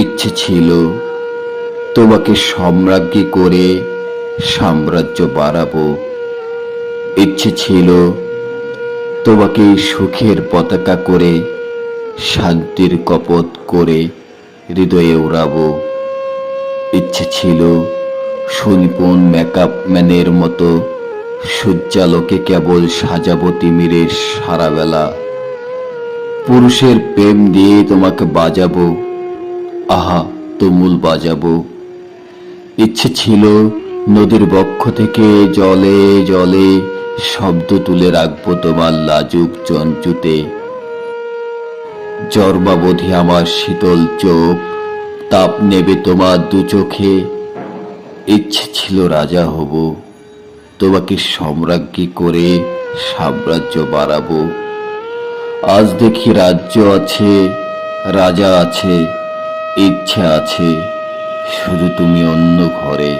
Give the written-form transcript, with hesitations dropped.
ইচ্ছে ছিল তোমাকে সম্রাজ্ঞী করে সাম্রাজ্য বাড়াবো। ইচ্ছে ছিল তোমাকে সুখের পতাকা করে শান্তির কপোত করে হৃদয়ে উড়াবো। ইচ্ছে ছিল সুনিপুণ মেকআপ ম্যানের মতো সূর্যালোকে কেবল সাজাবো তিমিরের সারা বেলা। পুরুষের প্রেম দিয়ে তোমাকে বাজাবো, আহা তুমুল বাজাবো। ইচ্ছে ছিল নদীর বক্ষ থেকে জলে জলে শব্দ তুলে রাখবো তোমার লাজুক চঞ্চুতে। জন্মাবধি আমার শীতল চোখ তাপ নেবে তোমার দু চোখে। ইচ্ছে ছিল রাজা হব, তোমাকে সম্রাজ্ঞী করে সাম্রাজ্য বাড়াবো। আজ দেখি রাজ্য আছে, রাজা আছে, ইচ্ছে আছে, শুধু তুমি অন্য ঘরে।